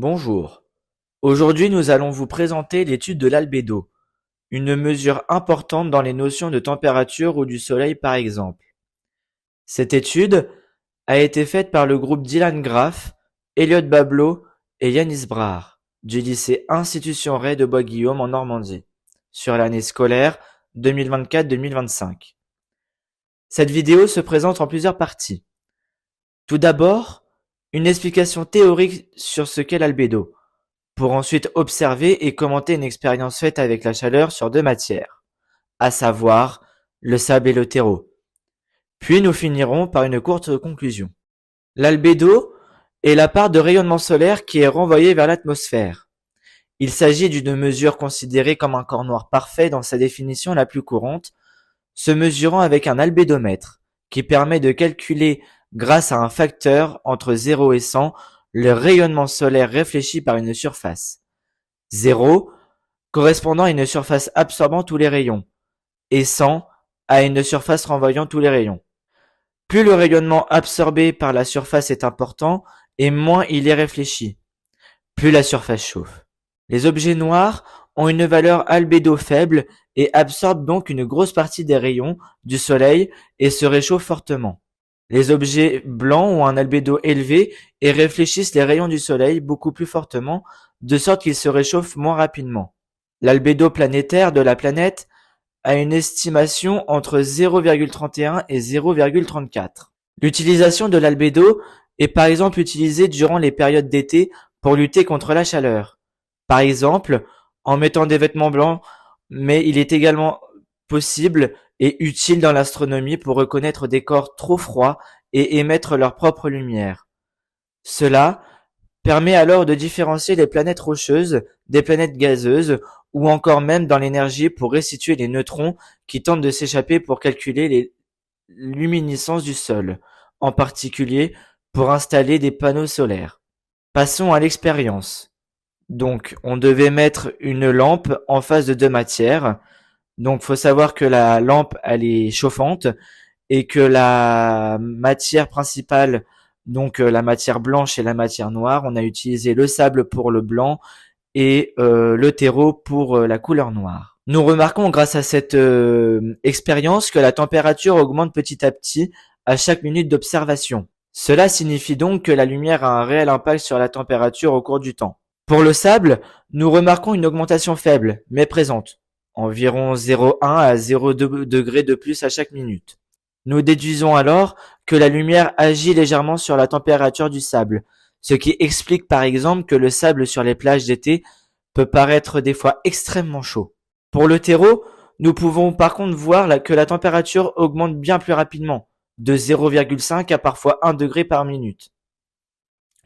Bonjour. Aujourd'hui, nous allons vous présenter l'étude de l'albédo, une mesure importante dans les notions de température ou du soleil par exemple. Cette étude a été faite par le groupe Dylan Graff, Elliot Bablo et Yanis Braar du lycée Institution Ray de Bois-Guillaume en Normandie, sur l'année scolaire 2024-2025. Cette vidéo se présente en plusieurs parties. Tout d'abord, une explication théorique sur ce qu'est l'albédo, pour ensuite observer et commenter une expérience faite avec la chaleur sur deux matières, à savoir le sable et le terreau. Puis nous finirons par une courte conclusion. L'albédo est la part de rayonnement solaire qui est renvoyée vers l'atmosphère. Il s'agit d'une mesure considérée comme un corps noir parfait dans sa définition la plus courante, se mesurant avec un albédomètre, qui permet de calculer grâce à un facteur entre 0 et 100 le rayonnement solaire réfléchi par une surface. 0 correspondant à une surface absorbant tous les rayons, et 100 à une surface renvoyant tous les rayons. Plus le rayonnement absorbé par la surface est important, et moins il est réfléchi, plus la surface chauffe. Les objets noirs ont une valeur albédo faible et absorbent donc une grosse partie des rayons du soleil et se réchauffent fortement. Les objets blancs ont un albédo élevé et réfléchissent les rayons du soleil beaucoup plus fortement, de sorte qu'ils se réchauffent moins rapidement. L'albédo planétaire de la planète a une estimation entre 0,31 et 0,34. L'utilisation de l'albédo est par exemple utilisée durant les périodes d'été pour lutter contre la chaleur. Par exemple, en mettant des vêtements blancs, mais il est également possible et utile dans l'astronomie pour reconnaître des corps trop froids et émettre leur propre lumière. Cela permet alors de différencier les planètes rocheuses des planètes gazeuses ou encore même dans l'énergie pour restituer les neutrons qui tentent de s'échapper pour calculer les luminescences du sol, en particulier pour installer des panneaux solaires. Passons à l'expérience. Donc, on devait mettre une lampe en face de deux matières. Donc, faut savoir que la lampe, elle est chauffante et que la matière principale, donc la matière blanche et la matière noire, on a utilisé le sable pour le blanc et le terreau pour la couleur noire. Nous remarquons grâce à cette expérience que la température augmente petit à petit à chaque minute d'observation. Cela signifie donc que la lumière a un réel impact sur la température au cours du temps. Pour le sable, nous remarquons une augmentation faible, mais présente, environ 0,1 à 0,2 degrés de plus à chaque minute. Nous déduisons alors que la lumière agit légèrement sur la température du sable, ce qui explique par exemple que le sable sur les plages d'été peut paraître des fois extrêmement chaud. Pour le terreau, nous pouvons par contre voir que la température augmente bien plus rapidement, de 0,5 à parfois 1 degré par minute.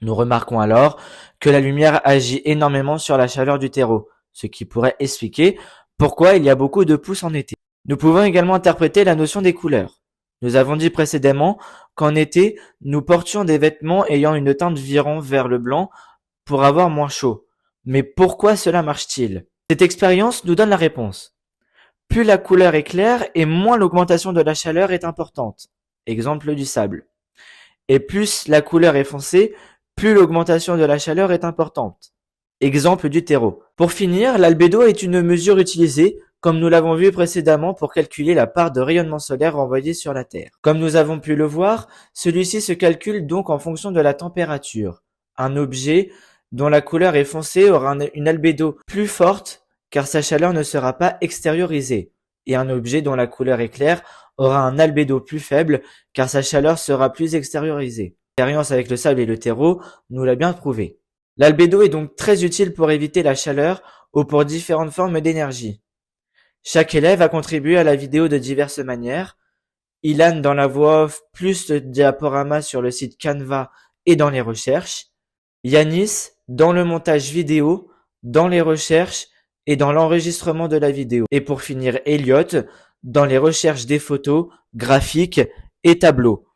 Nous remarquons alors que la lumière agit énormément sur la chaleur du terreau, ce qui pourrait expliquer pourquoi il y a beaucoup de pousses en été. Nous pouvons également interpréter la notion des couleurs. Nous avons dit précédemment qu'en été, nous portions des vêtements ayant une teinte virant vers le blanc pour avoir moins chaud. Mais pourquoi cela marche-t-il? Cette expérience nous donne la réponse. Plus la couleur est claire et moins l'augmentation de la chaleur est importante. Exemple du sable. Et plus la couleur est foncée, plus l'augmentation de la chaleur est importante. Exemple du terreau. Pour finir, l'albédo est une mesure utilisée, comme nous l'avons vu précédemment, pour calculer la part de rayonnement solaire renvoyé sur la Terre. Comme nous avons pu le voir, celui-ci se calcule donc en fonction de la température. Un objet dont la couleur est foncée aura une albédo plus forte car sa chaleur ne sera pas extériorisée, et un objet dont la couleur est claire aura un albédo plus faible car sa chaleur sera plus extériorisée. L'expérience avec le sable et le terreau nous l'a bien prouvé. L'albédo est donc très utile pour éviter la chaleur ou pour différentes formes d'énergie. Chaque élève a contribué à la vidéo de diverses manières. Ilan dans la voix off, plus le diaporama sur le site Canva et dans les recherches. Yanis dans le montage vidéo, dans les recherches et dans l'enregistrement de la vidéo. Et pour finir, Elliot dans les recherches des photos, graphiques et tableaux.